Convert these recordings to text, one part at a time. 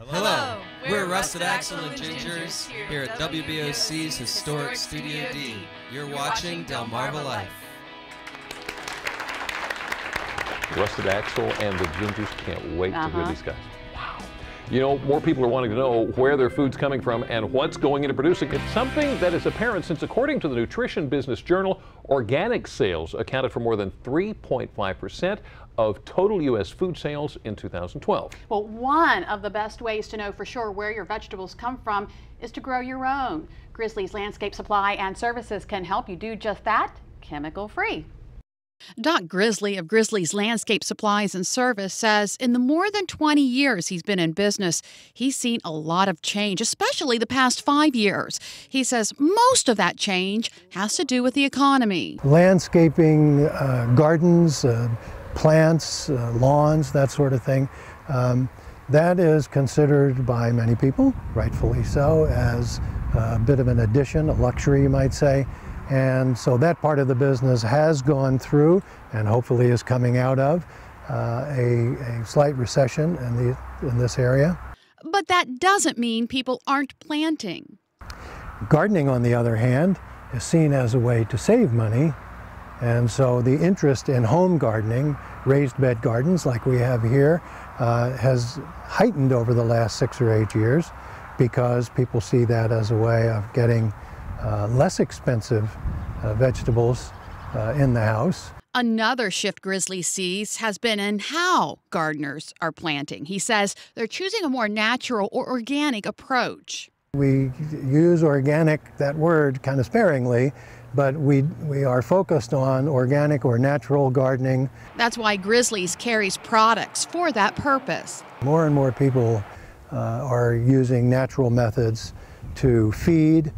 Hello, we're Rusted Axle and Gingers here at WBOC's historic Studio D. You're watching Delmarva Life. Rusted Axle and the Gingers can't wait to hear these guys. Wow. You know, more people are wanting to know where their food's coming from and what's going into producing. It's something that is apparent since, according to the Nutrition Business Journal, organic sales accounted for more than 3.5% of total U.S. food sales in 2012. Well, one of the best ways to know for sure where your vegetables come from is to grow your own. Grizzly's Landscape Supply and Services can help you do just that, chemical-free. Doc Grizzly of Grizzly's Landscape Supplies and Service says in the more than 20 years he's been in business, he's seen a lot of change, especially the past 5 years. He says most of that change has to do with the economy. Landscaping, gardens, plants, lawns, that sort of thing, that is considered by many people, rightfully so, as a bit of an addition, a luxury you might say. And so that part of the business has gone through and hopefully is coming out of a slight recession in this area. But that doesn't mean people aren't planting. Gardening, on the other hand, is seen as a way to save money. And so the interest in home gardening, raised bed gardens like we have here, has heightened over the last 6 or 8 years because people see that as a way of getting less expensive vegetables in the house. Another shift Grizzly sees has been in how gardeners are planting. He says they're choosing a more natural or organic approach. We use organic, that word, kind of sparingly, but we are focused on organic or natural gardening. That's why Grizzly's carries products for that purpose. More and more people are using natural methods to feed,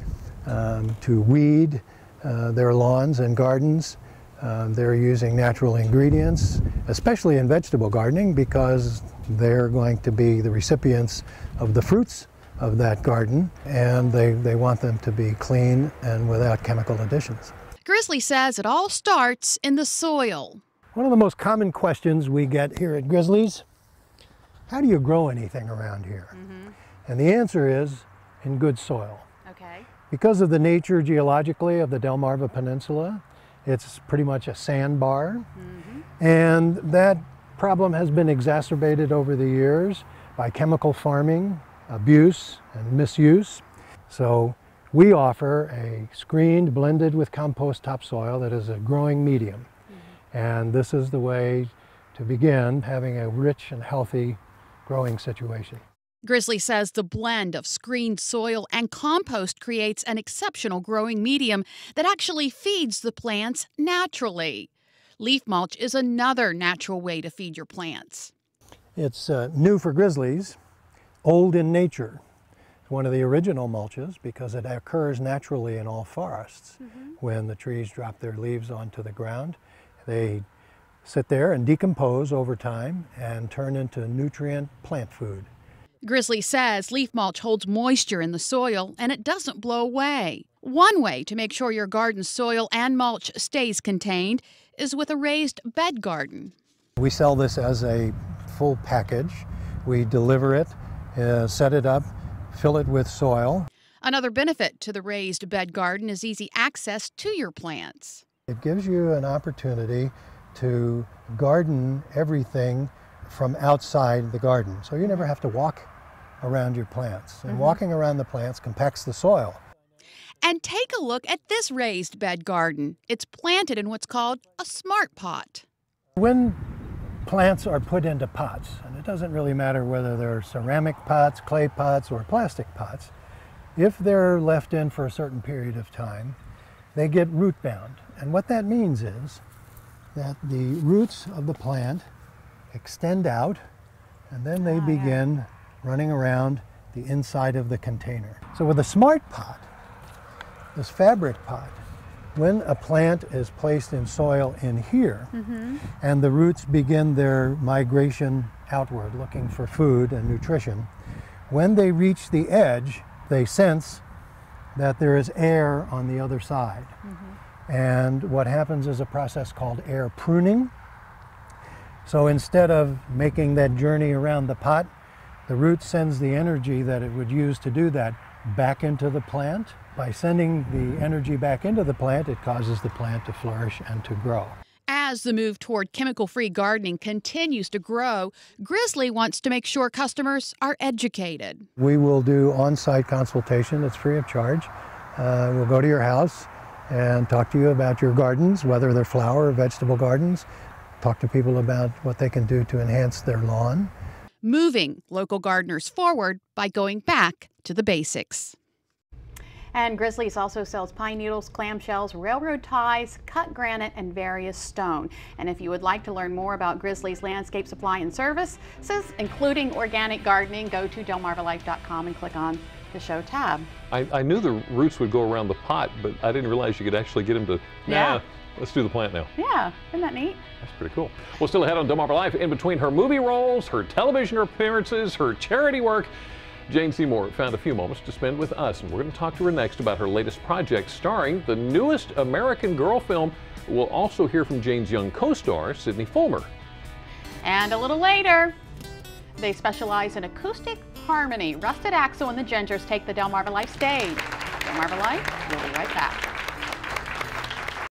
to weed their lawns and gardens. They're using natural ingredients, especially in vegetable gardening, because they're going to be the recipients of the fruits of that garden, and they want them to be clean and without chemical additions. Grizzly says it all starts in the soil. One of the most common questions we get here at Grizzly's, how do you grow anything around here? And the answer is in good soil. Okay. Because of the nature geologically of the Delmarva Peninsula, it's pretty much a sandbar. And that problem has been exacerbated over the years by chemical farming, abuse, and misuse. So we offer a screened, blended with compost topsoil that is a growing medium. And this is the way to begin having a rich and healthy growing situation. Grizzly says the blend of screened soil and compost creates an exceptional growing medium that actually feeds the plants naturally. Leaf mulch is another natural way to feed your plants. It's new for Grizzly's, old in nature. It's one of the original mulches because it occurs naturally in all forests. When the trees drop their leaves onto the ground, they sit there and decompose over time and turn into nutrient plant food. Grizzly says leaf mulch holds moisture in the soil and it doesn't blow away. One way to make sure your garden soil and mulch stays contained is with a raised bed garden. We sell this as a full package. We deliver it, set it up, fill it with soil. Another benefit to the raised bed garden is easy access to your plants. It gives you an opportunity to garden everything from outside the garden. So you never have to walk around your plants. And walking around the plants compacts the soil. And take a look at this raised bed garden. It's planted in what's called a smart pot. When plants are put into pots, and it doesn't really matter whether they're ceramic pots, clay pots, or plastic pots, if they're left in for a certain period of time, they get root bound. And what that means is that the roots of the plant extend out, and then they begin running around the inside of the container. So with a smart pot, this fabric pot, when a plant is placed in soil in here, and the roots begin their migration outward, looking for food and nutrition, when they reach the edge, they sense that there is air on the other side. And what happens is a process called air pruning. So instead of making that journey around the pot, The root sends the energy that it would use to do that back into the plant. By sending the energy back into the plant, it causes the plant to flourish and to grow. As the move toward chemical-free gardening continues to grow, Grizzly wants to make sure customers are educated. We will do on-site consultation. It's free of charge. We'll go to your house and talk to you about your gardens, whether they're flower or vegetable gardens. Talk to people about what they can do to enhance their lawn. Moving local gardeners forward by going back to the basics. And Grizzly's also sells pine needles, clamshells, railroad ties, cut granite, and various stone. And if you would like to learn more about Grizzly's landscape supply and services, including organic gardening, go to delmarvalife.com and click on the show tab. I knew the roots would go around the pot, but I didn't realize you could actually get them to, Yeah. Let's do the plant now. Yeah, isn't that neat? That's pretty cool. Well, still ahead on Delmarva Life, in between her movie roles, her television appearances, her charity work, Jane Seymour found a few moments to spend with us, and we're going to talk to her next about her latest project starring the newest American Girl film. We'll also hear from Jane's young co-star, Sydney Fulmer. And a little later, they specialize in acoustic harmony. Rusted Axle and the Gingers take the Delmarva Life stage. Delmarva Life, we'll be right back.